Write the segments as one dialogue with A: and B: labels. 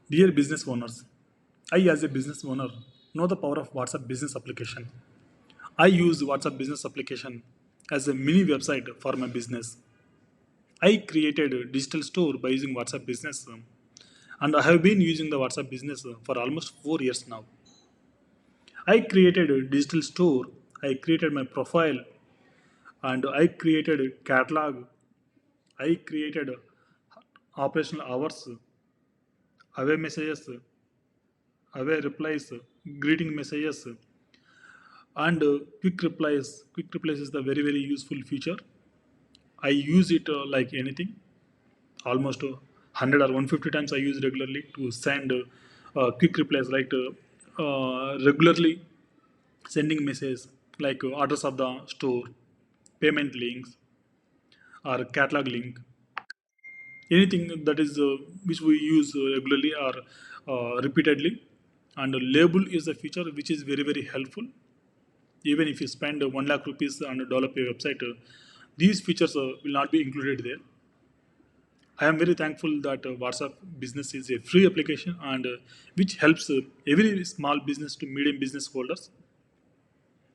A: Dear business owners, I as a business owner know the power of WhatsApp business application. I use WhatsApp business application as a mini website for my business. I created a digital store by using WhatsApp business and I have been using the WhatsApp business for almost 4 years now. I created a digital store, I created my profile and I created a catalog, I created operational hours, away messages, away replies, greeting messages, and quick replies is the very useful feature. I use it like anything, almost 100 or 150 times I use regularly to send quick replies, like regularly sending messages like address of the store, payment links, or catalog link, anything that is which we use regularly or repeatedly. And label is a feature which is very helpful. Even if you spend 1 lakh rupees on a dollar pay website, these features will not be included there. I am very thankful that WhatsApp Business is a free application and which helps every small business to medium business holders.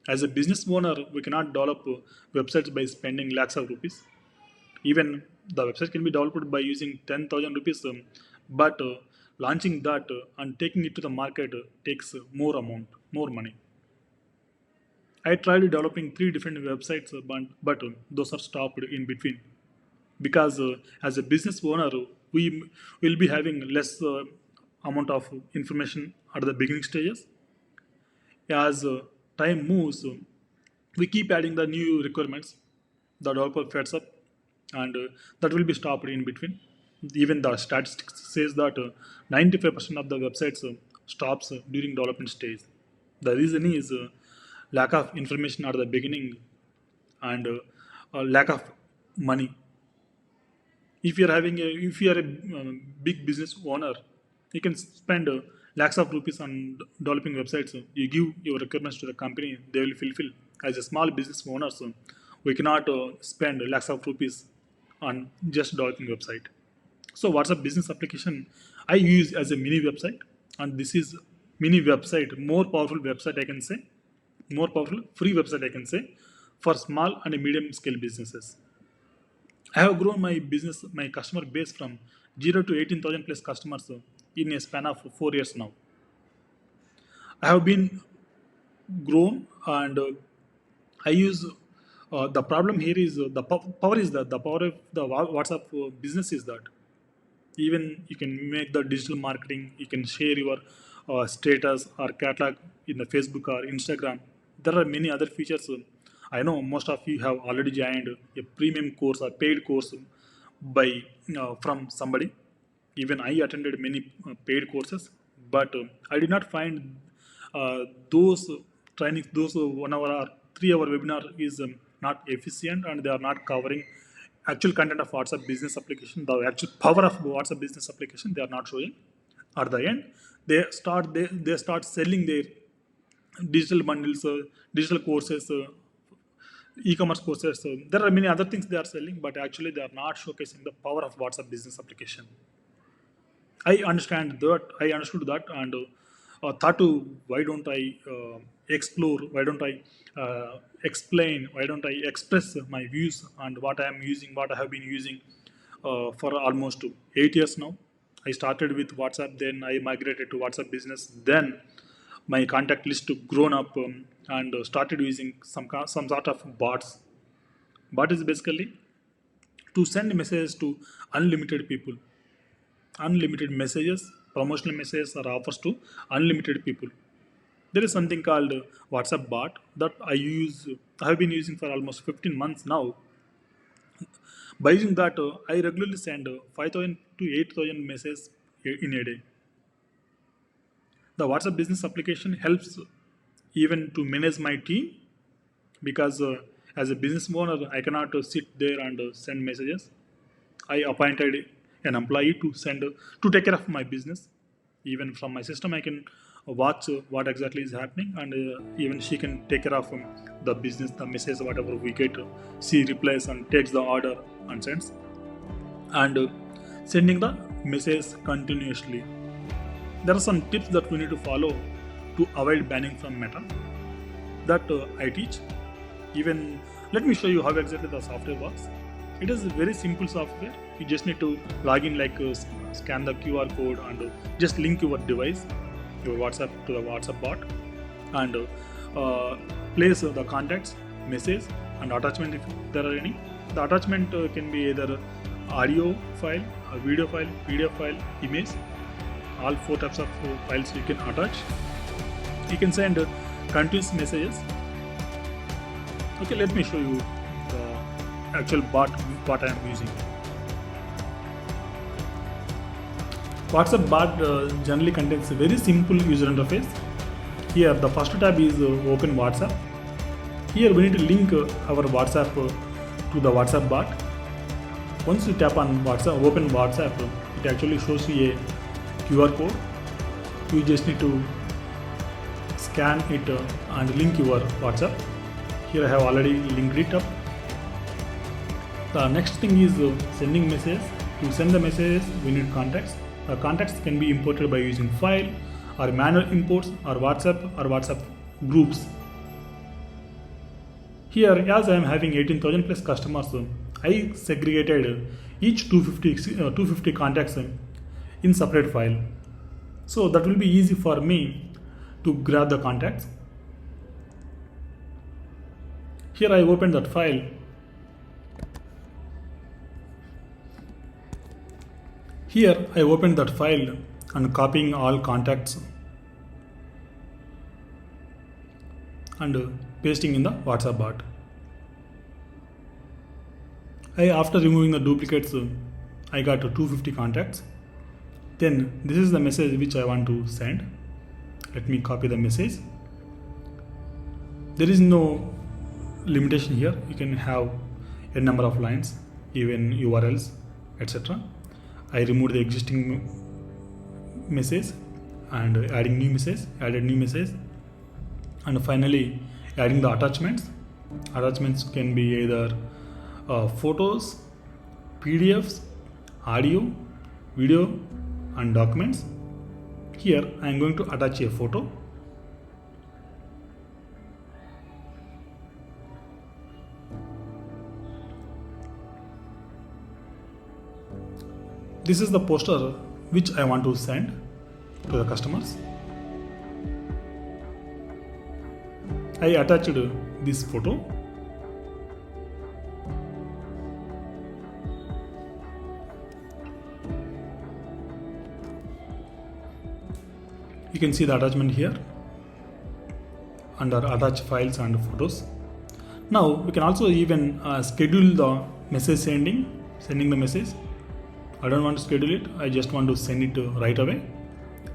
A: As a business owner, we cannot develop websites by spending lakhs of rupees. Even the website can be developed by using 10,000 rupees, but launching that and taking it to the market takes more money. I tried developing three different websites, but those are stopped in between because as a business owner, we will be having less amount of information at the beginning stages. As time moves, we keep adding the new requirements. The developer feds up, and that will be stopped in between. Even the statistics says that 95% of the websites stops during development stage. The reason is lack of information at the beginning and lack of money. If you are a big business owner, you can spend lakhs of rupees on developing websites. You give your requirements to the company, they will fulfill. As a small business owner, so we cannot spend lakhs of rupees on just developing website. So WhatsApp business application I use as a mini website, and this is mini website, more powerful website I can say, more powerful free website I can say, for small and medium scale businesses. I have grown my business, my customer base from 0 to 18,000 plus customers in a span of 4 years now. I have been grown and I use the problem here is power is that the power of the WhatsApp business is that even you can make the digital marketing, you can share your status or catalog in the Facebook or Instagram. There are many other features. I know most of you have already joined a premium course or paid course by from somebody. Even I attended many paid courses, but I did not find those trainings, those 1 hour or 3 hour webinar is not efficient, and they are not covering actual content of WhatsApp business application, the actual power of WhatsApp business application. They are not showing. At the end, they start selling their digital bundles, digital courses, e-commerce courses. There are many other things they are selling, but actually they are not showcasing the power of WhatsApp business application. I understand that. I understood that, and thought to why don't I explore? Why don't I explain? Why don't I express my views and what I am using, what I have been using for almost 8 years now. I started with WhatsApp, then I migrated to WhatsApp Business, then my contact list grown up, and started using some sort of bots. Bot is basically to send messages to unlimited people, unlimited messages, promotional messages or offers to unlimited people. There is something called WhatsApp bot that I have been using for almost 15 months now. By using that, I regularly send 5,000 to 8,000 messages in a day. The WhatsApp business application helps even to manage my team because as a business owner, I cannot sit there and send messages. I appointed an employee to send to take care of my business. Even from my system, I can watch what exactly is happening, and even she can take care of the business, the message, whatever we get. She replies and takes the order and sends, and sending the message continuously. There are some tips that we need to follow to avoid banning from Meta that I teach. Even let me show you how exactly the software works. It is a very simple software. You just need to log in, like scan the QR code and just link your device, your WhatsApp to the WhatsApp bot, and place the contacts, message, and attachment if there are any. The attachment can be either audio file, a video file, PDF file, image. All 4 types of files you can attach. You can send continuous messages. Okay, let me show you the actual bot I am using. WhatsApp bot generally contains a very simple user interface. Here the first tab is open WhatsApp. Here we need to link our WhatsApp to the WhatsApp bot. Once you tap on WhatsApp, open WhatsApp, it actually shows you a QR code. You just need to scan it and link your WhatsApp. Here I have already linked it up. The next thing is sending message. To send the messages, we need contacts. The contacts can be imported by using file or manual imports or WhatsApp groups. Here, as I am having 18,000 plus customers, I segregated each 250 contacts in separate file. So that will be easy for me to grab the contacts. Here I open that file. Here I opened that file and copying all contacts and pasting in the WhatsApp bot. After removing the duplicates, I got 250 contacts. Then this is the message which I want to send. Let me copy the message. There is no limitation here. You can have a number of lines, even URLs, etc. I removed the existing message and added new message, and finally adding the attachments. Attachments can be either photos, PDFs, audio, video, and documents. Here I am going to attach a photo. This is the poster which I want to send to the customers. I attached this photo. You can see the attachment here under attach files and photos. Now we can also even schedule the message sending the message. I don't want to schedule it, I just want to send it right away.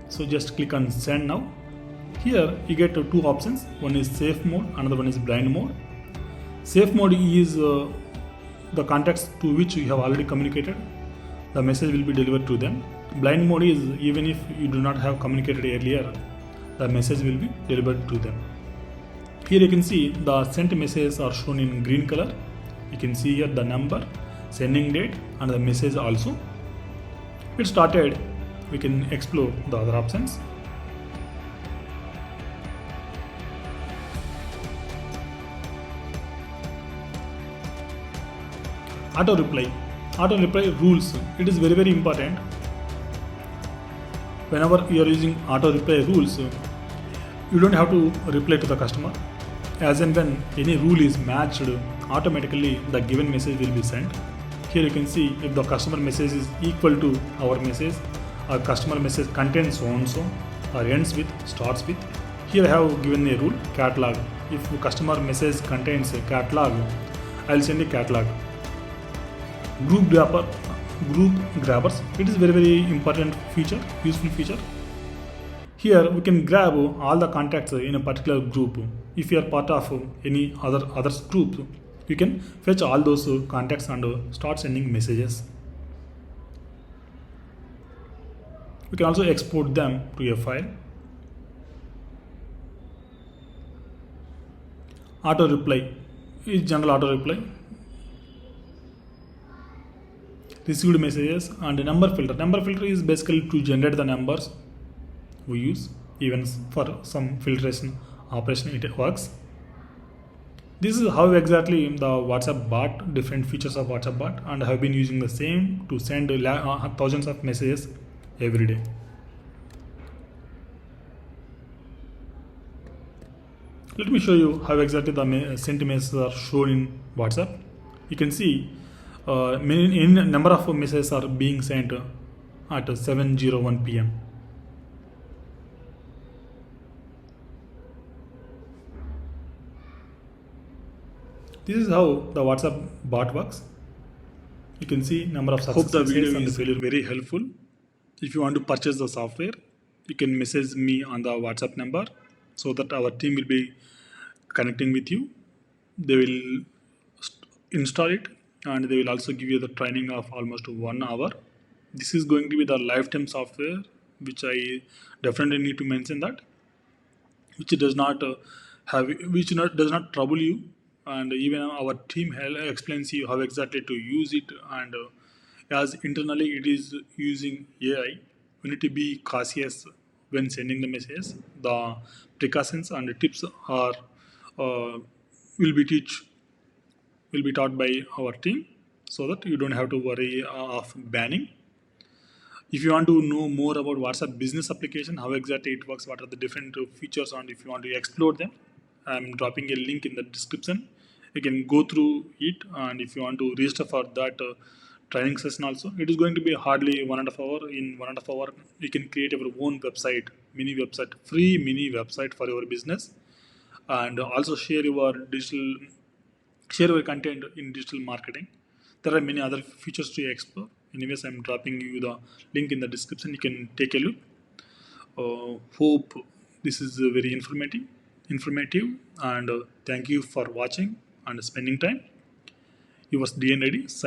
A: So just click on send now. Here you get 2 options. One is safe mode, another one is blind mode. Safe mode is the contacts to which you have already communicated. The message will be delivered to them. Blind mode is even if you do not have communicated earlier, the message will be delivered to them. Here you can see the sent messages are shown in green color. You can see here the number, sending date, and the message also. It started. We can explore the other options. Auto reply rules. It is very important. Whenever you are using auto reply rules, you don't have to reply to the customer. As and when any rule is matched, automatically the given message will be sent. Here you can see if the customer message is equal to our message, or customer message contains so and so, or ends with, starts with. Here I have given a rule, catalog. If the customer message contains a catalog, I will send a catalog. Group grabbers. It is very important feature, useful feature. Here we can grab all the contacts in a particular group. If you are part of any others group, you can fetch all those contacts and start sending messages. We can also export them to a file. Auto reply is general auto reply. Received messages and number filter. Number filter is basically to generate the numbers we use. Even for some filtration operation, it works. This is how exactly the WhatsApp bot, different features of WhatsApp bot, and I have been using the same to send thousands of messages every day. Let me show you how exactly the sent messages are shown in WhatsApp. You can see in number of messages are being sent at 7:01 p.m. This is how the WhatsApp bot works. You can see number of success. Hope the video is very helpful. If you want to purchase the software, you can message me on the WhatsApp number so that our team will be connecting with you. They will install it and they will also give you the training of almost 1 hour. This is going to be the lifetime software, which I definitely need to mention that, which does not does not trouble you, and even our team explains you how exactly to use it. And as internally it is using AI, we need to be cautious when sending the messages. The precautions and the tips are uh, will be teach will be taught by our team, so that you don't have to worry of banning. If you want to know more about WhatsApp business application, how exactly it works, what are the different features, and if you want to explore them, I'm dropping a link in the description. You can go through it, and if you want to register for that training session also, it is going to be hardly 1.5 hour. In 1.5 hour, you can create your own website, mini website, free mini website for your business, and also share your content in digital marketing. There are many other features to explore. Anyways, I'm dropping you the link in the description. You can take a look. Hope this is very informative, and thank you for watching and spending time. You was DNREDdi signing.